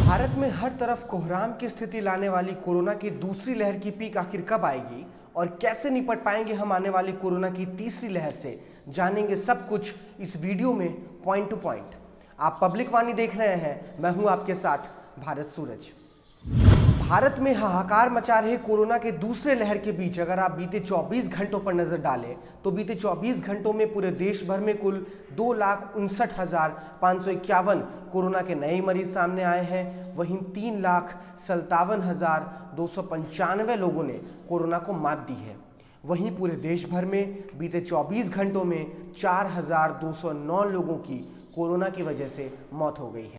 भारत में हर तरफ कोहराम की स्थिति लाने वाली कोरोना की दूसरी लहर की पीक आखिर कब आएगी और कैसे निपट पाएंगे हम आने वाली कोरोना की तीसरी लहर से, जानेंगे सब कुछ इस वीडियो में पॉइंट टू पॉइंट। आप पब्लिक वाणी देख रहे हैं, मैं हूं आपके साथ भारत सूरज। भारत में हाहाकार मचा रहे कोरोना के दूसरे लहर के बीच अगर आप बीते 24 घंटों पर नजर डालें तो बीते 24 घंटों में पूरे देश भर में कुल 2,59,551 कोरोना के नए मरीज सामने आए हैं। वहीं 3,57,295 लोगों ने कोरोना को मात दी है। वहीं पूरे देश भर में बीते 24 घंटों में 4,209 लोगों की कोरोना की वजह से मौत हो गई है।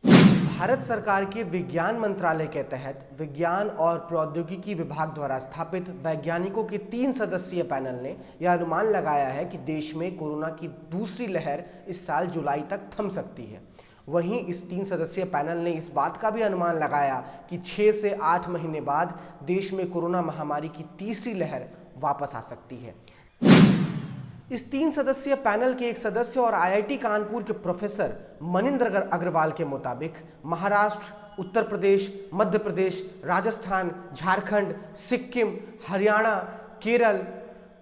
भारत सरकार के विज्ञान मंत्रालय के तहत विज्ञान और प्रौद्योगिकी विभाग द्वारा स्थापित वैज्ञानिकों के 3 सदस्यीय पैनल ने यह अनुमान लगाया है कि देश में कोरोना की दूसरी लहर इस साल जुलाई तक थम सकती है। वहीं इस 3 सदस्यीय पैनल ने इस बात का भी अनुमान लगाया कि 6 से 8 महीने बाद देश में कोरोना महामारी की तीसरी लहर वापस आ सकती है। इस 3 सदस्यीय पैनल के एक सदस्य और आईआईटी कानपुर के प्रोफेसर मनिंदर अग्रवाल के मुताबिक महाराष्ट्र, उत्तर प्रदेश, मध्य प्रदेश, राजस्थान, झारखंड, सिक्किम, हरियाणा, केरल,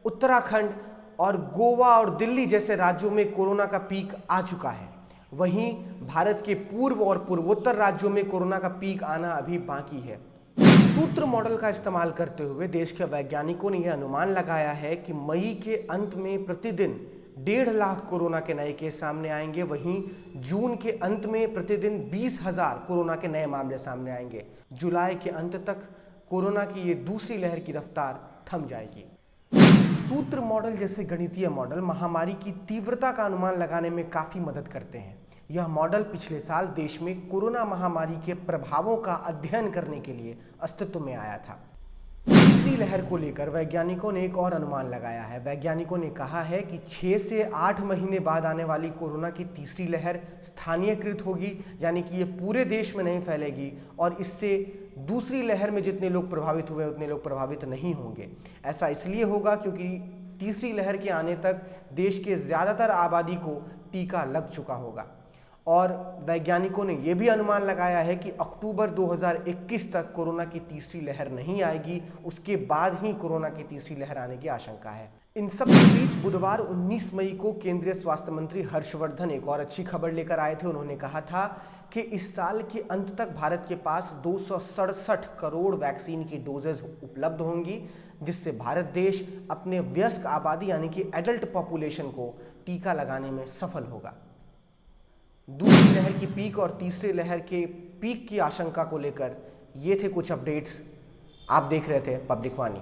उत्तराखंड और गोवा और दिल्ली जैसे राज्यों में कोरोना का पीक आ चुका है। वहीं भारत के पूर्व और पूर्वोत्तर राज्यों में कोरोना का पीक आना अभी बाकी है। सूत्र मॉडल का इस्तेमाल करते हुए देश के वैज्ञानिकों ने यह अनुमान लगाया है कि मई के अंत में प्रतिदिन 1.5 लाख कोरोना के नए केस सामने आएंगे। वहीं जून के अंत में प्रतिदिन 20,000 कोरोना के नए मामले सामने आएंगे। जुलाई के अंत तक कोरोना की ये दूसरी लहर की रफ्तार थम जाएगी। सूत्र मॉडल जैसे गणितीय मॉडल महामारी की तीव्रता का अनुमान लगाने में काफी मदद करते हैं। यह मॉडल पिछले साल देश में कोरोना महामारी के प्रभावों का अध्ययन करने के लिए अस्तित्व में आया था। तीसरी लहर को लेकर वैज्ञानिकों ने एक और अनुमान लगाया है। वैज्ञानिकों ने कहा है कि 6 से 8 महीने बाद आने वाली कोरोना की तीसरी लहर स्थानीयकृत होगी, यानी कि ये पूरे देश में नहीं फैलेगी और इससे दूसरी लहर में जितने लोग प्रभावित हुए उतने लोग प्रभावित नहीं होंगे। ऐसा इसलिए होगा क्योंकि तीसरी लहर के आने तक देश के ज़्यादातर आबादी को टीका लग चुका होगा। और वैज्ञानिकों ने यह भी अनुमान लगाया है कि अक्टूबर 2021 तक कोरोना की तीसरी लहर नहीं आएगी, उसके बाद ही कोरोना की तीसरी लहर आने की आशंका है। इन सब के बीच बुधवार 19 मई को केंद्रीय स्वास्थ्य मंत्री हर्षवर्धन एक और अच्छी खबर लेकर आए थे। उन्होंने कहा था कि इस साल के अंत तक भारत के पास 267 करोड़ वैक्सीन की डोजेज उपलब्ध होंगी, जिससे भारत देश अपने वयस्क आबादी यानी कि एडल्ट पॉपुलेशन को टीका लगाने में सफल होगा। दूसरी लहर की पीक और तीसरे लहर के पीक की आशंका को लेकर ये थे कुछ अपडेट्स। आप देख रहे थे पब्लिक वाणी।